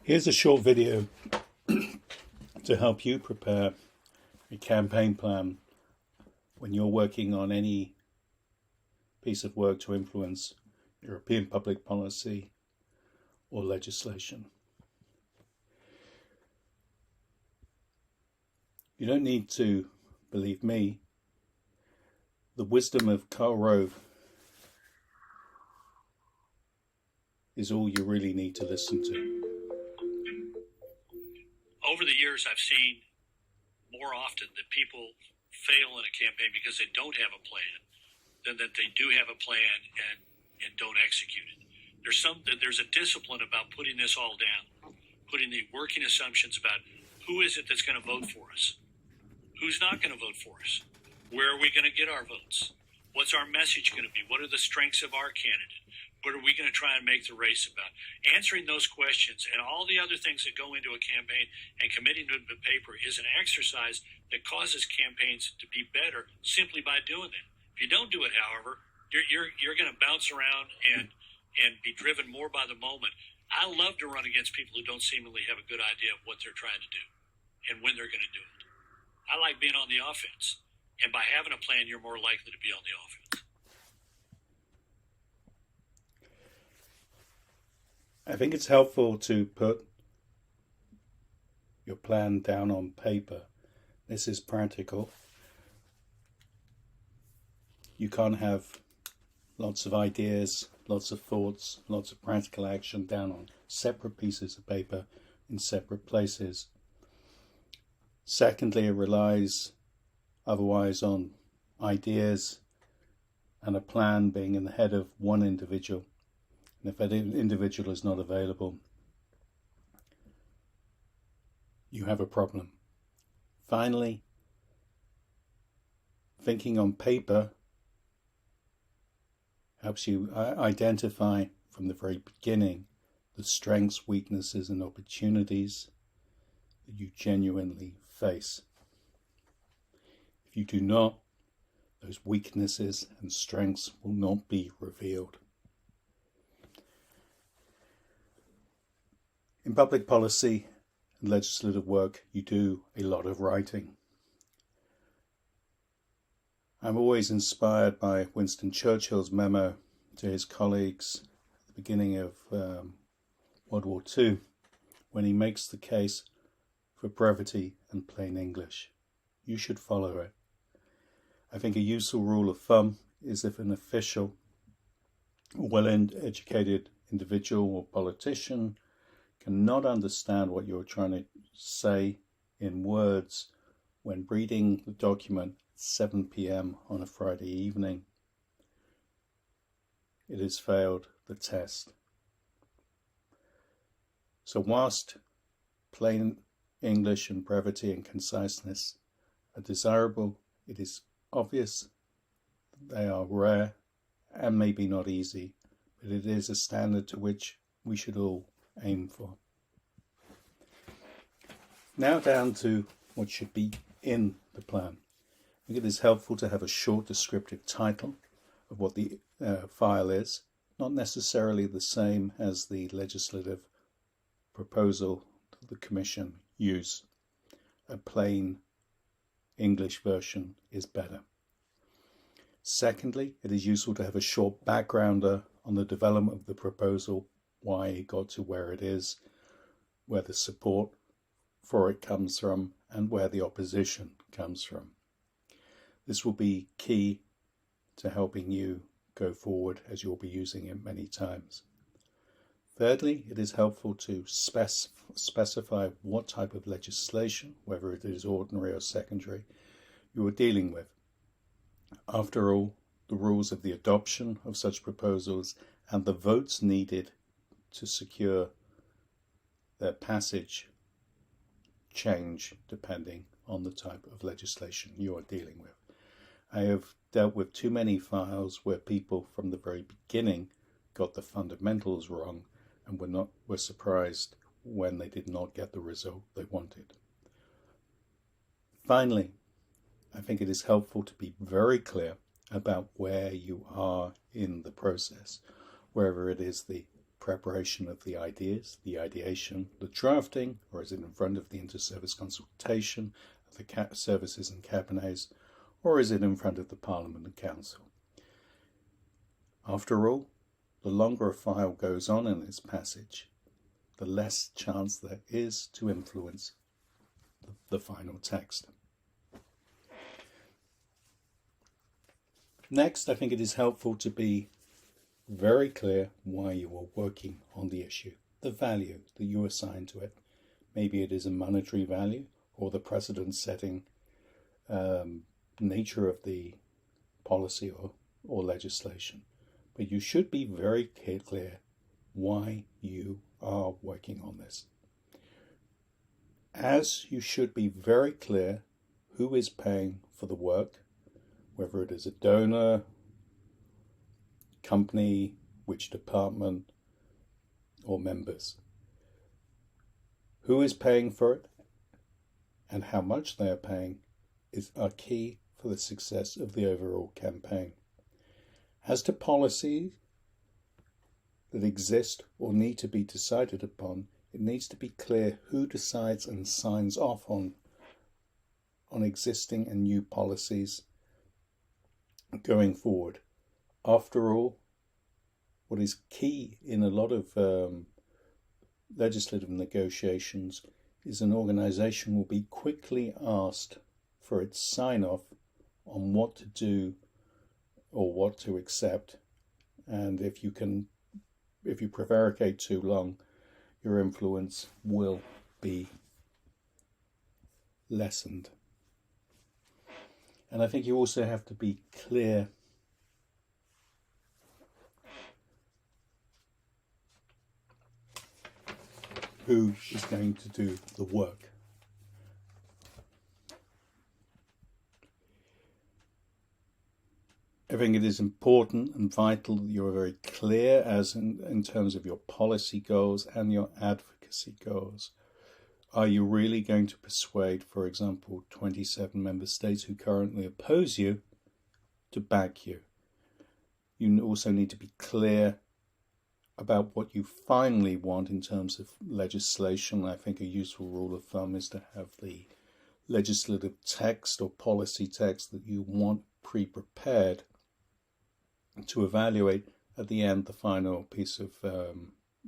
Here's a short video to help you prepare a campaign plan when you're working on any piece of work to influence European public policy or legislation. You don't need to believe me. The wisdom of Karl Rove is all you really need to listen to. Over the years, I've seen more often that people fail in a campaign because they don't have a plan than that they do have a plan and don't execute it. There's a discipline about putting this all down, putting the working assumptions about who is it that's going to vote for us, who's not going to vote for us, where are we going to get our votes, what's our message going to be, what are the strengths of our candidate, what are we going to try and make the race about? Answering those questions and all the other things that go into a campaign and committing to the paper is an exercise that causes campaigns to be better simply by doing that. If you don't do it, however, you're going to bounce around and be driven more by the moment. I love to run against people who don't seemingly have a good idea of what they're trying to do and when they're going to do it. I like being on the offense, and by having a plan, you're more likely to be on the offense. I think it's helpful to put your plan down on paper. This is practical. You can't have lots of ideas, lots of thoughts, lots of practical action down on separate pieces of paper in separate places. Secondly, it relies otherwise on ideas and a plan being in the head of one individual. And if that individual is not available, you have a problem. Finally, thinking on paper helps you identify from the very beginning the strengths, weaknesses, and opportunities that you genuinely face. If you do not, those weaknesses and strengths will not be revealed. In public policy and legislative work, you do a lot of writing. I'm always inspired by Winston Churchill's memo to his colleagues at the beginning of World War II, when he makes the case for brevity and plain English. You should follow it. I think a useful rule of thumb is if an official, a well-educated individual or politician cannot understand what you're trying to say in words when reading the document at 7 p.m. on a Friday evening, it has failed the test. So whilst plain English and brevity and conciseness are desirable, it is obvious they are rare and maybe not easy, but it is a standard to which we should all aim for. Now down to what should be in the plan. I think it is helpful to have a short descriptive title of what the file is, not necessarily the same as the legislative proposal that the Commission use. A plain English version is better. Secondly, it is useful to have a short backgrounder on the development of the proposal, why it got to where it is, where the support for it comes from, and where the opposition comes from. This will be key to helping you go forward, as you'll be using it many times. Thirdly, it is helpful to specify what type of legislation, whether it is ordinary or secondary, you are dealing with. After all, the rules of the adoption of such proposals and the votes needed to secure their passage change depending on the type of legislation you are dealing with. I have dealt with too many files where people from the very beginning got the fundamentals wrong and were surprised when they did not get the result they wanted. Finally, I think it is helpful to be very clear about where you are in the process, whether it is the preparation of the ideas, the ideation, the drafting, or is it in front of the inter-service consultation of the services and cabinets, or is it in front of the Parliament and Council? After all, the longer a file goes on in its passage, the less chance there is to influence the final text. Next, I think it is helpful to be very clear why you are working on the issue, the value that you assign to it. Maybe it is a monetary value or the precedent-setting nature of the policy or legislation. But you should be very clear why you are working on this. As you should be very clear who is paying for the work, whether it is a donor, company, which department, or members. Who is paying for it and how much they are paying are key for the success of the overall campaign. As to policies that exist or need to be decided upon, it needs to be clear who decides and signs off on existing and new policies going forward. After all, what is key in a lot of legislative negotiations is an organisation will be quickly asked for its sign-off on what to do or what to accept, and if you prevaricate too long, your influence will be lessened. And I think you also have to be clear who is going to do the work. I think it is important and vital that you are very clear as in terms of your policy goals and your advocacy goals. Are you really going to persuade, for example, 27 member states who currently oppose you to back you? You also need to be clear about what you finally want in terms of legislation. I think a useful rule of thumb is to have the legislative text or policy text that you want pre-prepared to evaluate at the end the final piece of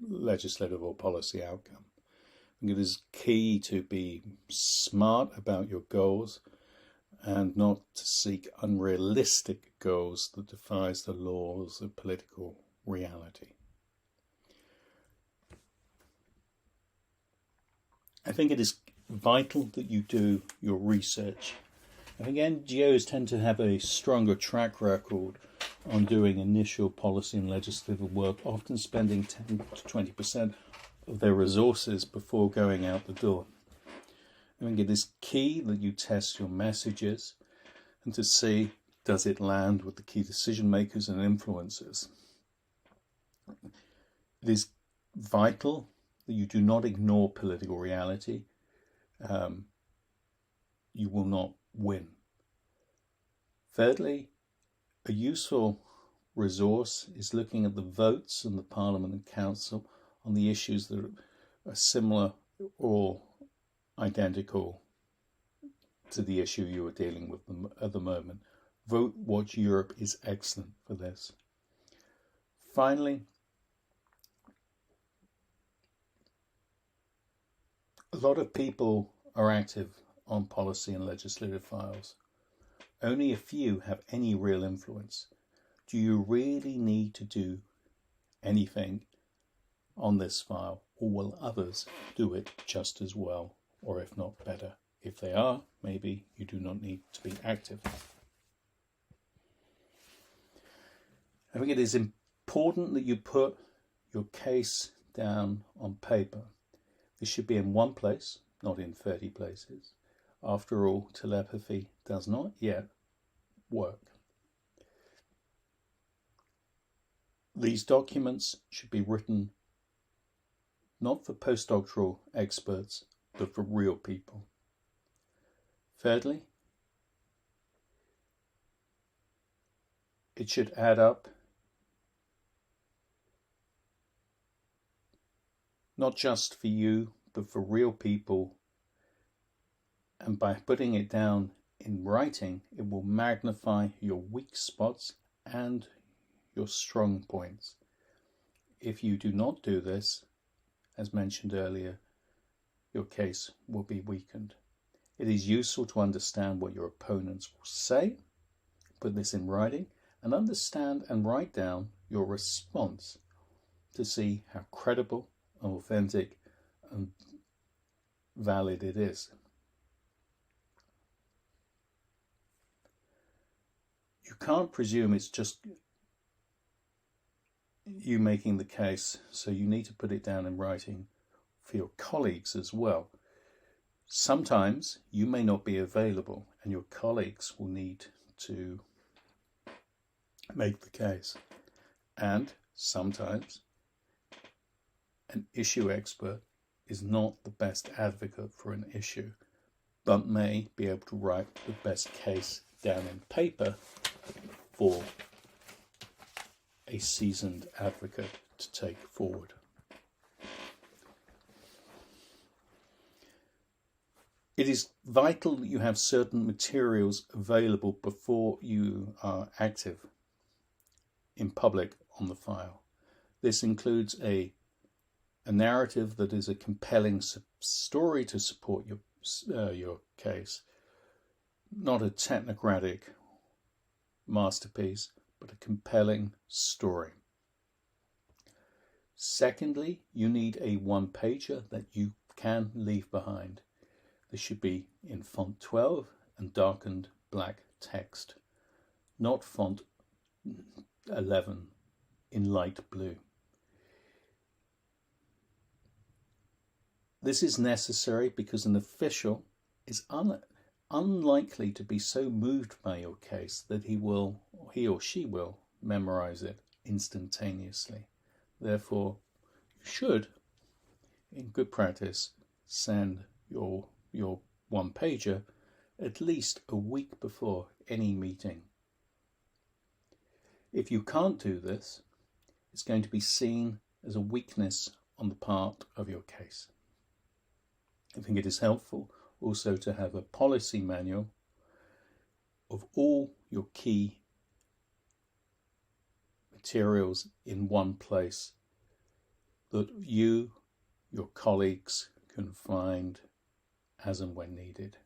legislative or policy outcome. I think it is key to be smart about your goals and not to seek unrealistic goals that defies the laws of political reality. I think it is vital that you do your research. I think NGOs tend to have a stronger track record on doing initial policy and legislative work, often spending 10 to 20% of their resources before going out the door. I think it is key that you test your messages and to see, does it land with the key decision makers and influencers? It is vital that you do not ignore political reality. You will not win. Thirdly, a useful resource is looking at the votes in the Parliament and Council on the issues that are similar or identical to the issue you are dealing with at the moment. Vote Watch Europe is excellent for this. Finally, a lot of people are active on policy and legislative files. Only a few have any real influence. Do you really need to do anything on this file, or will others do it just as well, or if not better? If they are, maybe you do not need to be active. I think it is important that you put your case down on paper. This should be in one place, not in 30 places. After all, telepathy does not yet work. These documents should be written not for postdoctoral experts, but for real people. Thirdly, it should add up not just for you, but for real people. And by putting it down in writing, it will magnify your weak spots and your strong points. If you do not do this, as mentioned earlier, your case will be weakened. It is useful to understand what your opponents will say, put this in writing, and understand and write down your response to see how credible, authentic, and valid it is. You can't presume it's just you making the case, so you need to put it down in writing for your colleagues as well. Sometimes you may not be available and your colleagues will need to make the case. And sometimes an issue expert is not the best advocate for an issue, but may be able to write the best case down in paper for a seasoned advocate to take forward. It is vital that you have certain materials available before you are active in public on the file. This includes a narrative that is a compelling story to support your case, not a technocratic masterpiece, but a compelling story. Secondly, you need a one-pager that you can leave behind. This should be in font 12 and darkened black text, not font 11 in light blue. This is necessary because an official is unlikely to be so moved by your case that he or she will memorize it instantaneously. Therefore, you should, in good practice, send your one-pager at least a week before any meeting. If you can't do this, it's going to be seen as a weakness on the part of your case. I think it is helpful also to have a policy manual of all your key materials in one place that you, your colleagues, can find as and when needed.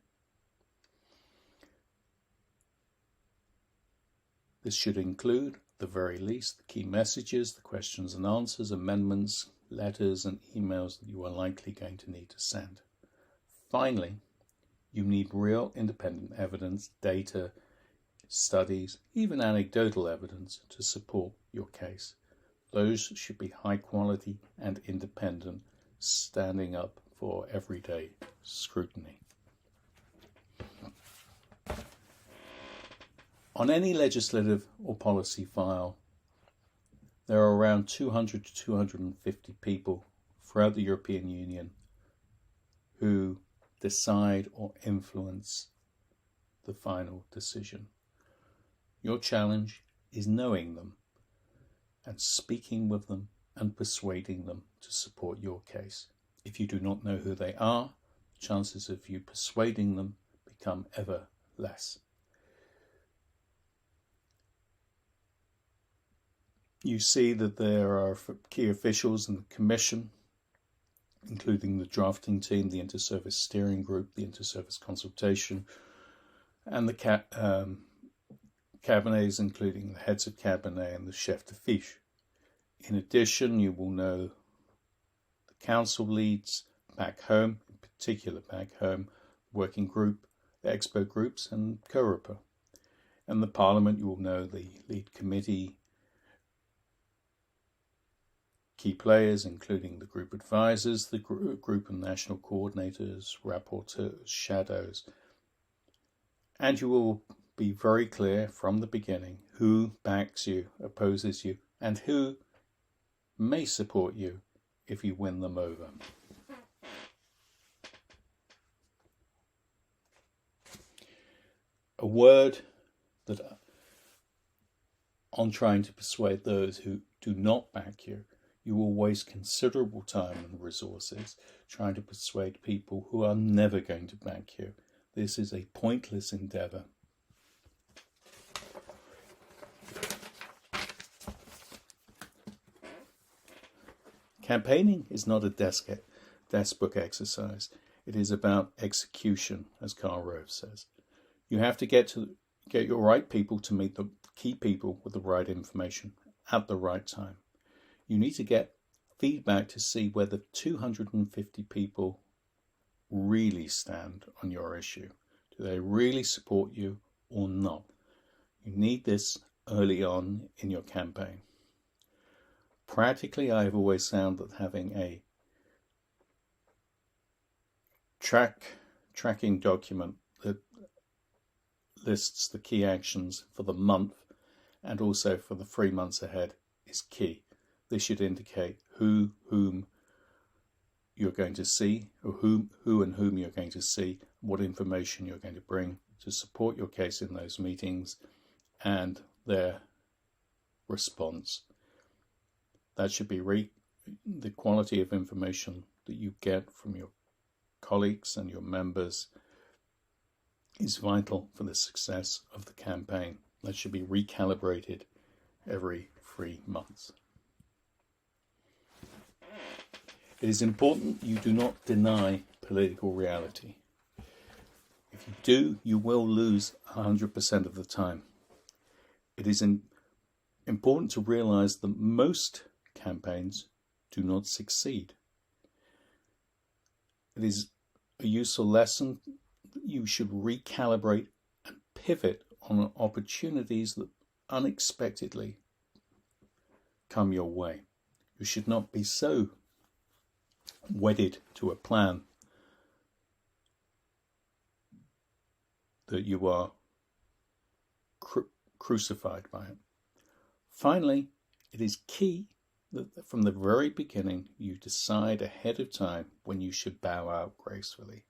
This should include, at the very least, the key messages, the questions and answers, amendments, letters and emails that you are likely going to need to send. Finally, you need real independent evidence, data, studies, even anecdotal evidence to support your case. Those should be high quality and independent, standing up for everyday scrutiny. On any legislative or policy file, there are around 200 to 250 people throughout the European Union who decide or influence the final decision. Your challenge is knowing them and speaking with them and persuading them to support your case. If you do not know who they are, chances of you persuading them become ever less. You see that there are key officials in the Commission, including the drafting team, the Inter-Service Steering Group, the Inter-Service Consultation, and the cabinets, including the heads of cabinet and the chef de fiche. In addition, you will know the council leads back home, in particular back home, working group, the expert groups, and COREPER. And the Parliament, you will know the lead committee, key players, including the group advisors, the group and national coordinators, rapporteurs, shadows. And you will be very clear from the beginning who backs you, opposes you, and who may support you if you win them over. A word that on trying to persuade those who do not back you, You will waste considerable time and resources trying to persuade people who are never going to back you. This is a pointless endeavor. Campaigning is not a desk book exercise. It is about execution, as Karl Rove says. You have to get your right people to meet the key people with the right information at the right time. You need to get feedback to see whether 250 people really stand on your issue. Do they really support you or not? You need this early on in your campaign. Practically, I have always found that having a tracking document that lists the key actions for the month and also for the 3 months ahead is key. This should indicate whom you're going to see, or who and whom you're going to see, what information you're going to bring to support your case in those meetings, and their response. That should be the quality of information that you get from your colleagues and your members is vital for the success of the campaign. That should be recalibrated every 3 months. It is important you do not deny political reality. If you do, you will lose 100% of the time. It is important to realize that most campaigns do not succeed. It is a useful lesson that you should recalibrate and pivot on opportunities that unexpectedly come your way. You should not be so wedded to a plan that you are crucified by it. Finally, it is key that from the very beginning you decide ahead of time when you should bow out gracefully.